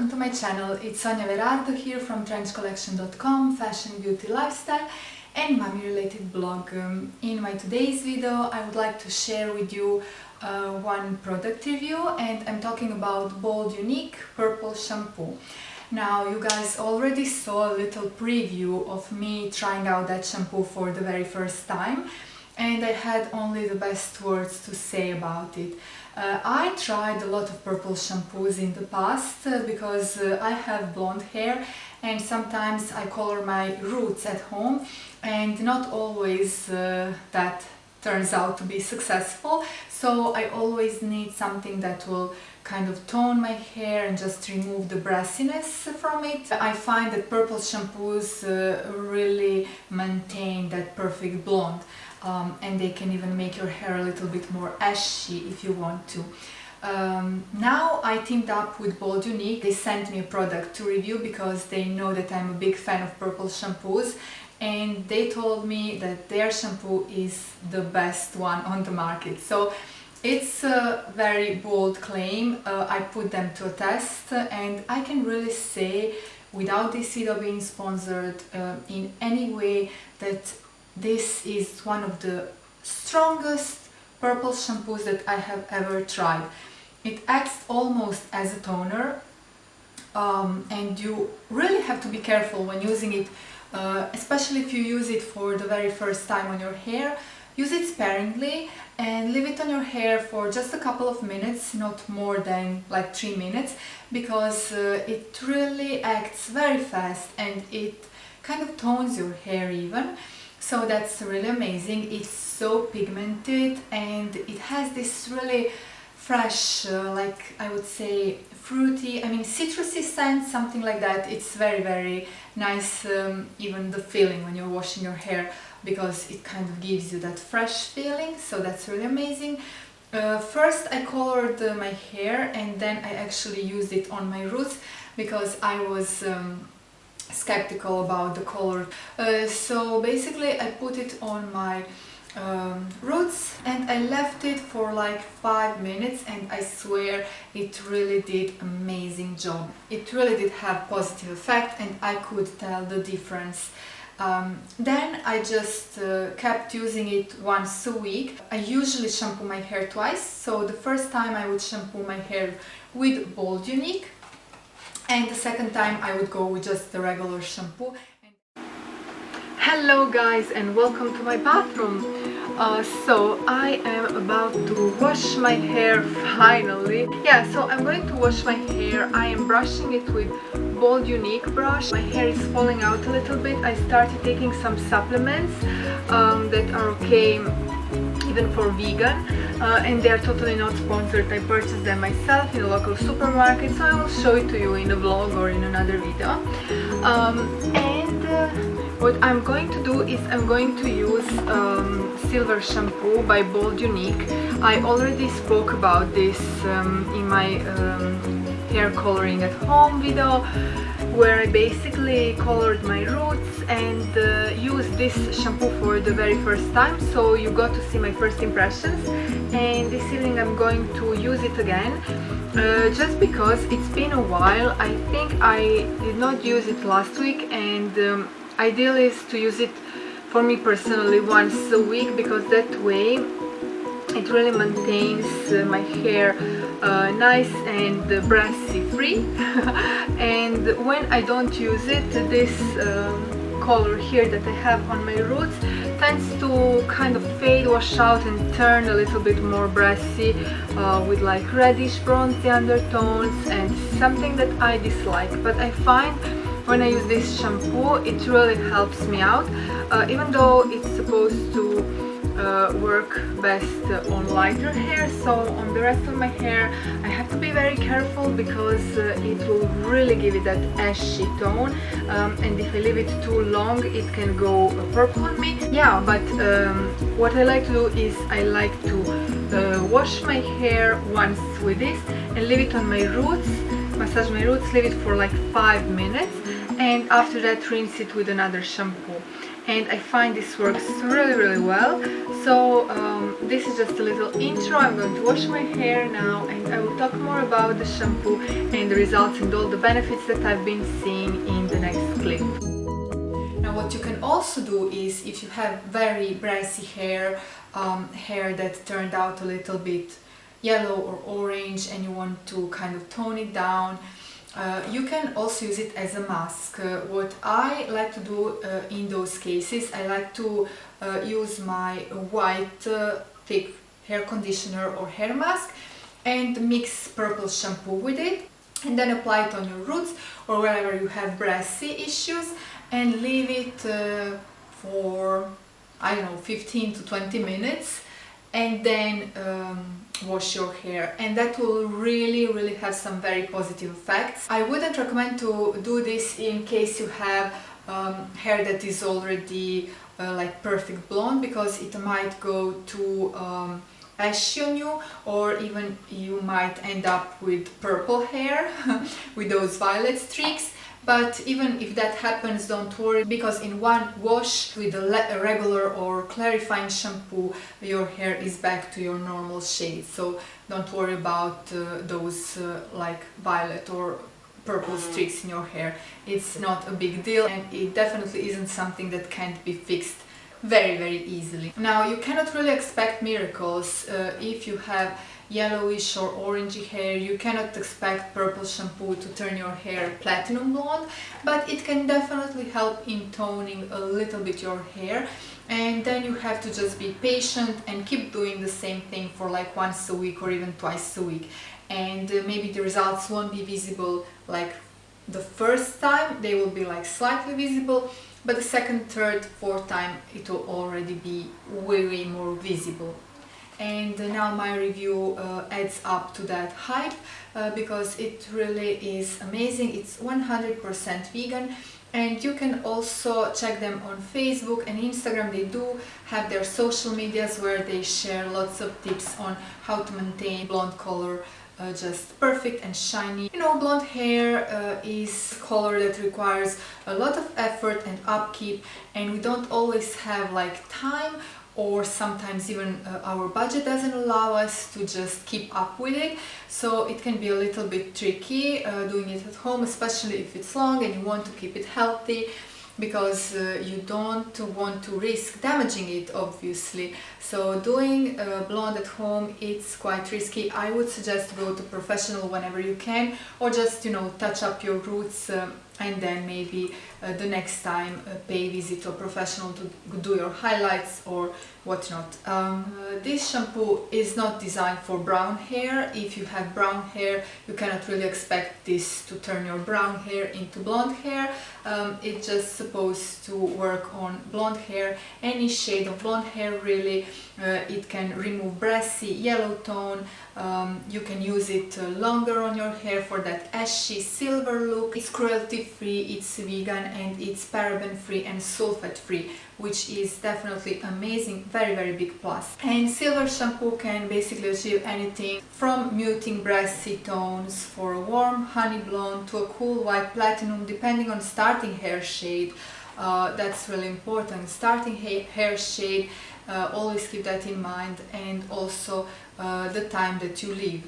welcome to my channel. It's SoniaVerardo here from trenchcollection.com, fashion, beauty, lifestyle and mommy related blog. In my today's video I would like to share with you one product review, and I'm talking about Bold Unique Purple Shampoo. Now you guys already saw a little preview of me trying out that shampoo for the very first time, and I had only the best words to say about it. I tried a lot of purple shampoos in the past because I have blonde hair and sometimes I color my roots at home, and not always that turns out to be successful, so I always need something that will kind of tone my hair and just remove the brassiness from it. I find that purple shampoos really maintain that perfect blonde. And they can even make your hair a little bit more ashy if you want to. Now I teamed up with Bold Unique. They sent me a product to review because they know that I'm a big fan of purple shampoos, and they told me that their shampoo is the best one on the market. So it's a very bold claim. I put them to a test, and I can really say, without this video being sponsored in any way, that this is one of the strongest purple shampoos that I have ever tried. It acts almost as a toner, and you really have to be careful when using it, especially if you use it for the very first time on your hair. Use it sparingly and leave it on your hair for just a couple of minutes, not more than like 3 minutes, because it really acts very fast and it kind of tones your hair even. So that's really amazing. It's so pigmented and it has this really fresh, like I would say fruity, citrusy scent, something like that. It's very nice, even the feeling when you're washing your hair, because it kind of gives you that fresh feeling, so that's really amazing. First I colored my hair and then I actually used it on my roots because I was skeptical about the color. So basically I put it on my roots and I left it for like 5 minutes, and I swear it really did amazing job. It really did have positive effect and I could tell the difference. Then I just kept using it once a week. I usually shampoo my hair twice, so the first time I would shampoo my hair with Bold Unique, and the second time I would go with just the regular shampoo. Hello guys, and welcome to my bathroom. So I am about to wash my hair finally. Yeah, so I'm going to wash my hair. I am brushing it with Bold Unique brush. My hair is falling out a little bit. I started taking some supplements that are okay even for vegan, and they are totally not sponsored. I purchased them myself in a local supermarket, so I will show it to you in a vlog or in another video. What I'm going to do is I'm going to use Silver Shampoo by Bold Unique. I already spoke about this in my hair coloring at home video, where I basically colored my roots and used this shampoo for the very first time, so you got to see my first impressions. And this evening I'm going to use it again, just because it's been a while. I think I did not use it last week, and ideal is to use it, for me personally, once a week, because that way it really maintains my hair nice and brassy free. And when I don't use it, this color here that I have on my roots tends to kind of fade, wash out and turn a little bit more brassy, with like reddish bronzy undertones, and something that I dislike. But I find when I use this shampoo it really helps me out, even though it's supposed to work best on lighter hair. So on the rest of my hair I have to be very careful, because it will really give it that ashy tone, and if I leave it too long it can go purple on me. Yeah, but what I like to do is I like to wash my hair once with this and leave it on my roots, massage my roots, leave it for like 5 minutes, and after that rinse it with another shampoo. And I find this works really well. This is just a little intro. I'm going to wash my hair now and I will talk more about the shampoo and the results and all the benefits that I've been seeing in the next clip. Now what you can also do is, if you have very brassy hair, hair that turned out a little bit yellow or orange and you want to kind of tone it down, you can also use it as a mask. What I like to do in those cases, I like to use my white thick hair conditioner or hair mask and mix purple shampoo with it and then apply it on your roots or wherever you have brassy issues and leave it for, I don't know, 15 to 20 minutes and then wash your hair, and that will really have some very positive effects. I wouldn't recommend to do this in case you have hair that is already like perfect blonde, because it might go to ashy on you, or even you might end up with purple hair with those violet streaks. But even if that happens, don't worry, because in one wash with a regular or clarifying shampoo your hair is back to your normal shade. So don't worry about those like violet or purple streaks in your hair. It's not a big deal, and it definitely isn't something that can't be fixed very easily. Now, you cannot really expect miracles if you have yellowish or orangey hair. You cannot expect purple shampoo to turn your hair platinum blonde, but it can definitely help in toning a little bit your hair, and then you have to just be patient and keep doing the same thing for like once a week or even twice a week, and maybe the results won't be visible like the first time. They will be like slightly visible, but the second, third, fourth time it will already be way more visible. And now my review adds up to that hype because it really is amazing. It's 100% vegan, and you can also check them on Facebook and Instagram. They do have their social medias where they share lots of tips on how to maintain blonde color just perfect and shiny. You know, blonde hair is a color that requires a lot of effort and upkeep, and we don't always have like time, or sometimes even our budget doesn't allow us to just keep up with it. So it can be a little bit tricky doing it at home, especially if it's long and you want to keep it healthy, because you don't want to risk damaging it, obviously. So doing blonde at home, it's quite risky. I would suggest go to professional whenever you can, or just, you know, touch up your roots and then maybe the next time pay visit to a professional to do your highlights or whatnot. This shampoo is not designed for brown hair. If you have brown hair, you cannot really expect this to turn your brown hair into blonde hair. It's just supposed to work on blonde hair, any shade of blonde hair really. It can remove brassy, yellow tone. You can use it longer on your hair for that ashy silver look. It's cruelty free, it's vegan, and it's paraben free and sulfate free, which is definitely amazing, very big plus. And silver shampoo can basically achieve anything from muting brassy tones for a warm honey blonde to a cool white platinum, depending on starting hair shade. That's really important. Starting hair shade, always keep that in mind, and also the time that you leave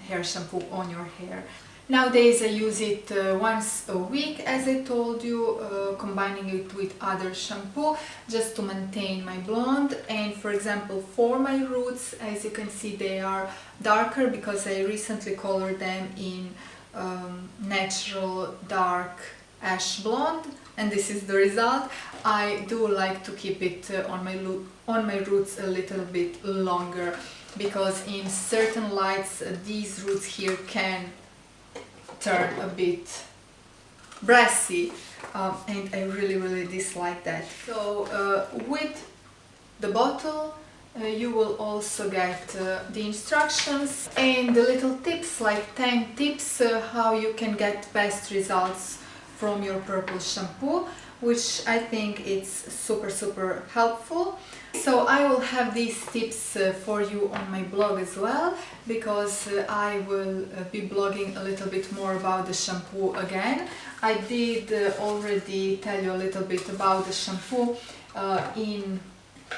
hair shampoo on your hair. Nowadays I use it once a week, as I told you, combining it with other shampoo just to maintain my blonde. And for example, for my roots, as you can see, they are darker because I recently colored them in natural dark ash blonde, and this is the result. I do like to keep it on my roots a little bit longer, because in certain lights these roots here can turn a bit brassy, and I really dislike that. So with the bottle you will also get the instructions and the little tips, like 10 tips how you can get best results from your purple shampoo, which I think it's super helpful. So I will have these tips for you on my blog as well, because I will be blogging a little bit more about the shampoo again. I did already tell you a little bit about the shampoo in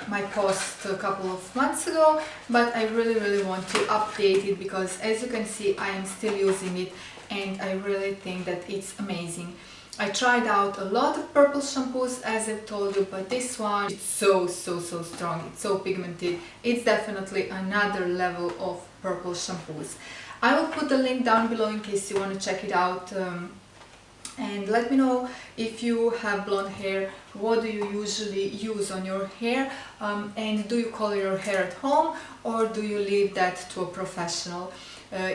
my post a couple of months ago, but I really want to update it because as you can see I am still using it and I really think that it's amazing. I tried out a lot of purple shampoos as I've told you, but this one, it's so strong, it's so pigmented. It's definitely another level of purple shampoos. I will put the link down below in case you want to check it out. And let me know if you have blonde hair, what do you usually use on your hair, and do you color your hair at home or do you leave that to a professional?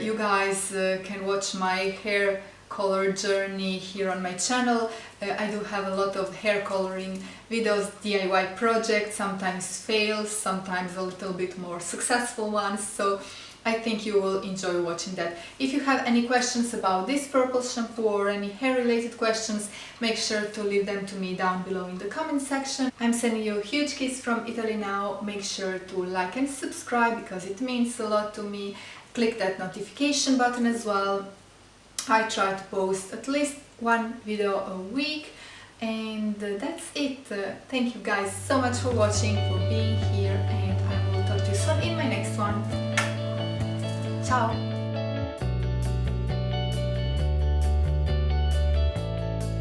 You guys can watch my hair color journey here on my channel. I do have a lot of hair coloring videos, DIY projects, sometimes fails, sometimes a little bit more successful ones, so I think you will enjoy watching that. If you have any questions about this purple shampoo or any hair related questions, make sure to leave them to me down below in the comment section. I'm sending you a huge kiss from Italy now. Make sure to like and subscribe because it means a lot to me. Click that notification button as well. I try to post at least one video a week, and that's it. Thank you guys so much for watching, for being here, and I will talk to you soon in my next one. Ciao!